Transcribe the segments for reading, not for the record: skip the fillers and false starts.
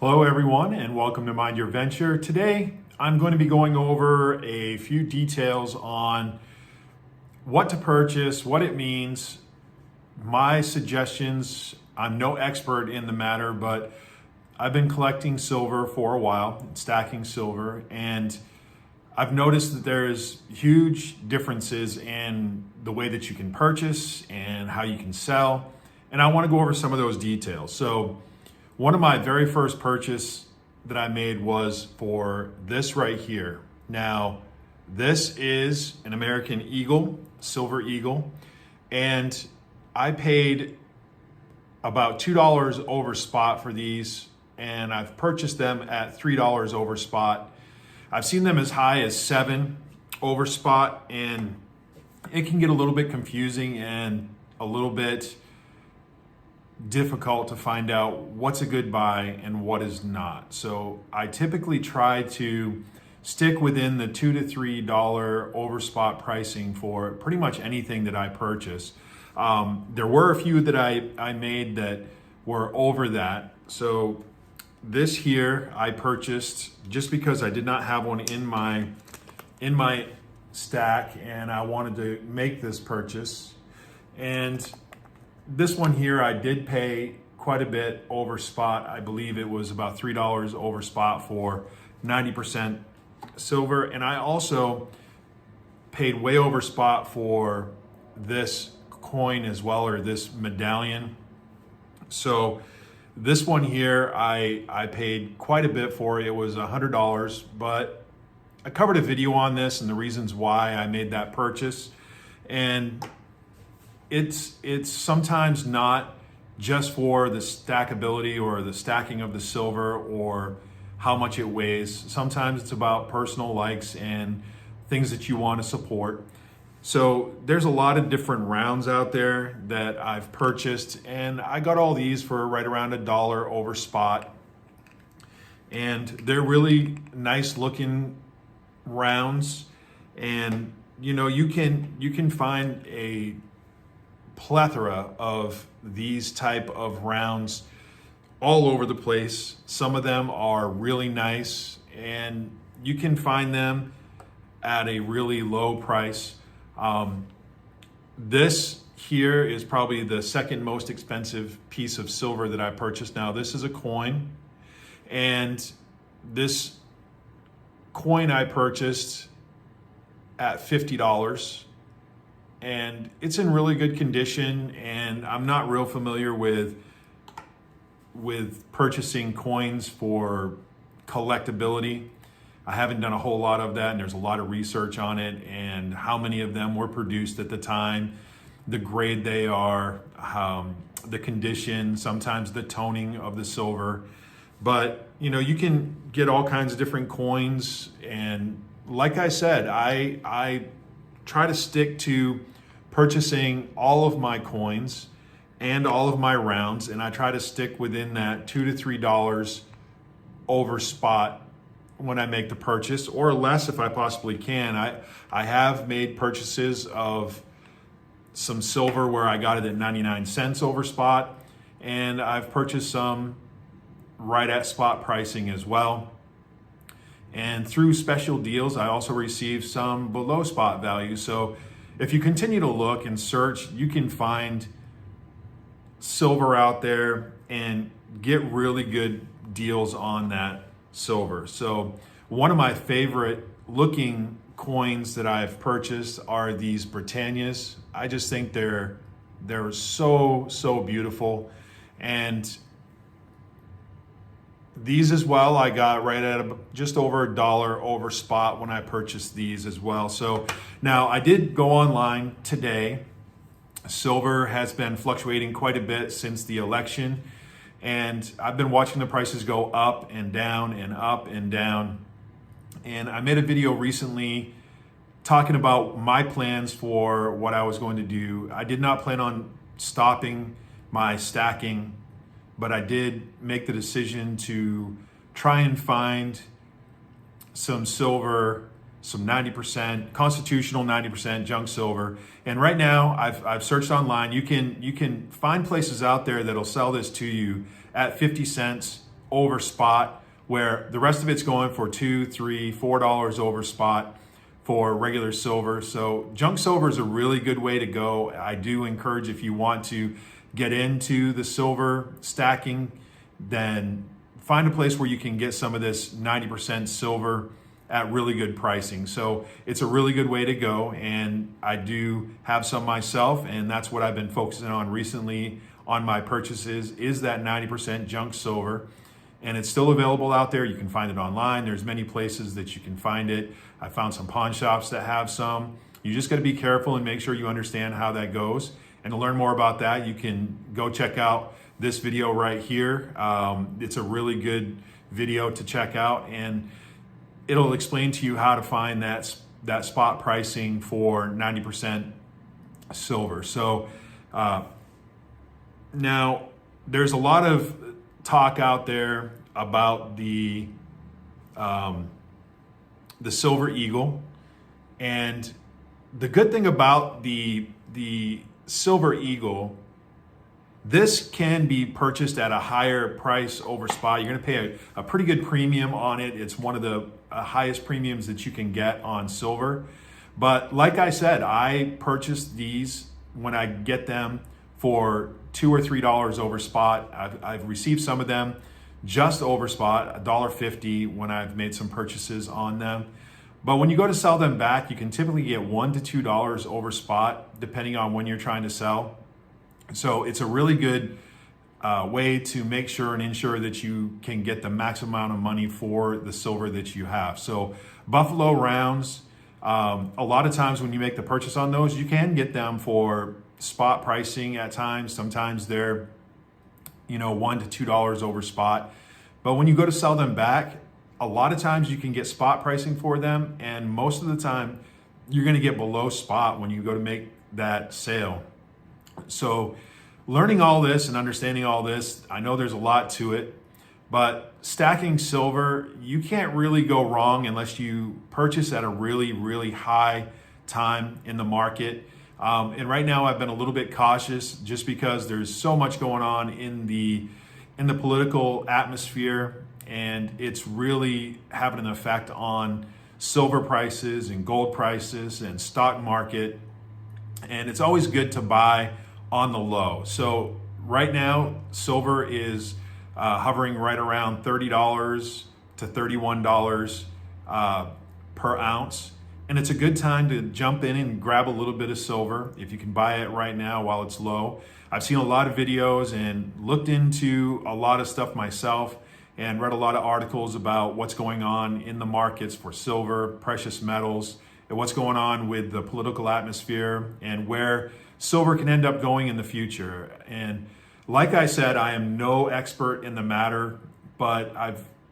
Hello everyone and welcome to Mind Your Venture. Today I'm going to be going over a few details on what to purchase, what it means, my suggestions. I'm no expert in the matter, but I've been collecting silver for a while, stacking silver, and I've noticed that there's huge differences in the way that you can purchase and how you can sell, and I want to go over some of those details. So one of my very first purchase that I made was for this right here. Now, this is an American Eagle, Silver Eagle, and I paid about $2 over spot for these, and I've purchased them at $3 over spot. I've seen them as high as $7 over spot, and it can get a little bit confusing and a little bit difficult to find out what's a good buy and what is not. So I typically try to stick within the $2 to $3 over spot pricing for pretty much anything that I purchase. There were a few that I made that were over that. So this here I purchased just because I did not have one in my stack, and I wanted to make this purchase. And this one here, I did pay quite a bit over spot. I believe it was about $3 over spot for 90% silver. And I also paid way over spot for this coin as well, or this medallion. So this one here, I paid quite a bit for. It was $100, but I covered a video on this and the reasons why I made that purchase. And it's sometimes not just for the stackability or the stacking of the silver or how much it weighs. Sometimes it's about personal likes and things that you want to support. So there's a lot of different rounds out there that I've purchased, and I got all these for right around $1 over spot. And they're really nice looking rounds, and you know, you can find a plethora of these type of rounds all over the place. Some of them are really nice, and you can find them at a really low price. This here is probably the second most expensive piece of silver that I purchased. Now, this is a coin, and this coin I purchased at $50. And it's in really good condition, and I'm not real familiar with purchasing coins for collectability. I haven't done a whole lot of that, and there's a lot of research on it and how many of them were produced at the time, the grade they are, the condition, sometimes the toning of the silver. But you know, you can get all kinds of different coins, and like I said, I try to stick to purchasing all of my coins and all of my rounds, and I try to stick within that $2 to $3 over spot when I make the purchase, or less if I possibly can. I have made purchases of some silver where I got it at 99 cents over spot, and I've purchased some right at spot pricing as well. And through special deals, I also received some below spot value. So if you continue to look and search, you can find silver out there and get really good deals on that silver. So one of my favorite looking coins that I've purchased are these Britannias. I just think they're so beautiful. And these as well, I got right at just over $1 over spot when I purchased these as well. So now I did go online today. Silver has been fluctuating quite a bit since the election, and I've been watching the prices go up and down and up and down. And I made a video recently talking about my plans for what I was going to do. I did not plan on stopping my stacking, but I did make the decision to try and find some silver, some 90% constitutional 90% junk silver. And right now I've searched online. You can find places out there that'll sell this to you at 50 cents over spot, where the rest of it's going for $2, $3, $4 over spot for regular silver. So junk silver is a really good way to go. I do encourage, if you want to get into the silver stacking, then find a place where you can get some of this 90% silver at really good pricing. So it's a really good way to go, and I do have some myself, and that's what I've been focusing on recently on my purchases, is that 90% junk silver. And it's still available out there. You can find it online. There's many places that you can find it. I found some pawn shops that have some. You just got to be careful and make sure you understand how that goes. And to learn more about that, you can go check out this video right here. It's a really good video to check out, and it'll explain to you how to find that spot pricing for 90% silver. So now there's a lot of talk out there about the Silver Eagle, and the good thing about the Silver Eagle, this can be purchased at a higher price over spot. You're going to pay a pretty good premium on it. It's one of the highest premiums that you can get on silver. But like I said, I purchase these when I get them for $2 or $3 over spot. I've received some of them just over spot, $1.50 when I've made some purchases on them. But when you go to sell them back, you can typically get $1 to $2 over spot, depending on when you're trying to sell. So it's a really good way to make sure and ensure that you can get the maximum amount of money for the silver that you have. So Buffalo rounds, a lot of times when you make the purchase on those, you can get them for spot pricing at times. Sometimes they're, $1 to $2 over spot. But when you go to sell them back, a lot of times you can get spot pricing for them, and most of the time you're going to get below spot when you go to make that sale. So learning all this and understanding all this, I know there's a lot to it, but stacking silver, you can't really go wrong unless you purchase at a really, really high time in the market. And right now I've been a little bit cautious just because there's so much going on in the political atmosphere, and it's really having an effect on silver prices and gold prices and stock market. And it's always good to buy on the low. So right now, silver is hovering right around $30 to $31 per ounce. And it's a good time to jump in and grab a little bit of silver if you can buy it right now while it's low. I've seen a lot of videos and looked into a lot of stuff myself and read a lot of articles about what's going on in the markets for silver, precious metals, and what's going on with the political atmosphere and where silver can end up going in the future. And like I said, I am no expert in the matter, but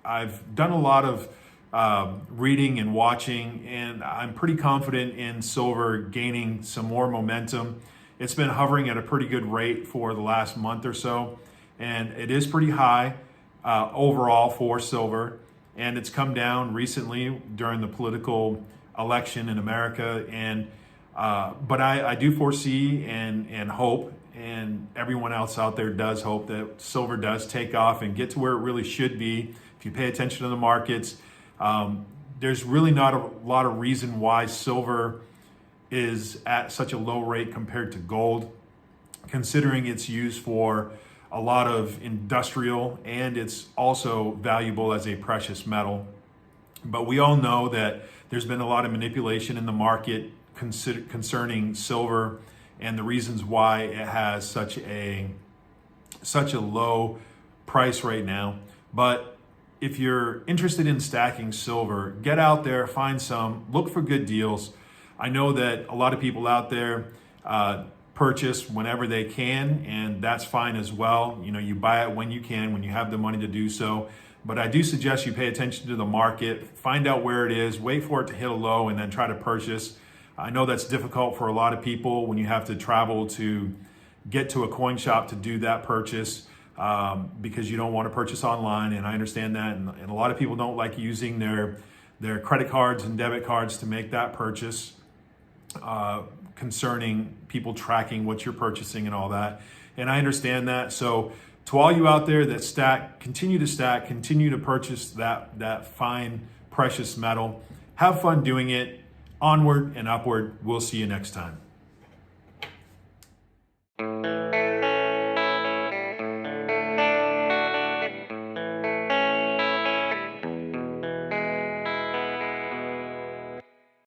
I've done a lot of reading and watching, and I'm pretty confident in silver gaining some more momentum. It's been hovering at a pretty good rate for the last month or so, and it is pretty high overall for silver, and it's come down recently during the political election in America. And but I do foresee and hope, and everyone else out there does hope, that silver does take off and get to where it really should be. If you pay attention to the markets, there's really not a lot of reason why silver is at such a low rate compared to gold, considering it's used for a lot of industrial, and it's also valuable as a precious metal. But we all know that there's been a lot of manipulation in the market concerning silver, and the reasons why it has such a low price right now. But if you're interested in stacking silver, get out there, find some, look for good deals. I know that a lot of people out there purchase whenever they can, and that's fine as well. You buy it when you can, when you have the money to do so. But I do suggest you pay attention to the market, find out where it is, wait for it to hit a low, and then try to purchase. I know that's difficult for a lot of people when you have to travel to get to a coin shop to do that purchase, because you don't want to purchase online, and I understand that. And a lot of people don't like using their credit cards and debit cards to make that purchase, concerning people tracking what you're purchasing and all that. And I understand that. So To all you out there that stack, continue to purchase that fine, precious metal. Have fun doing it. Onward and upward. We'll see you next time.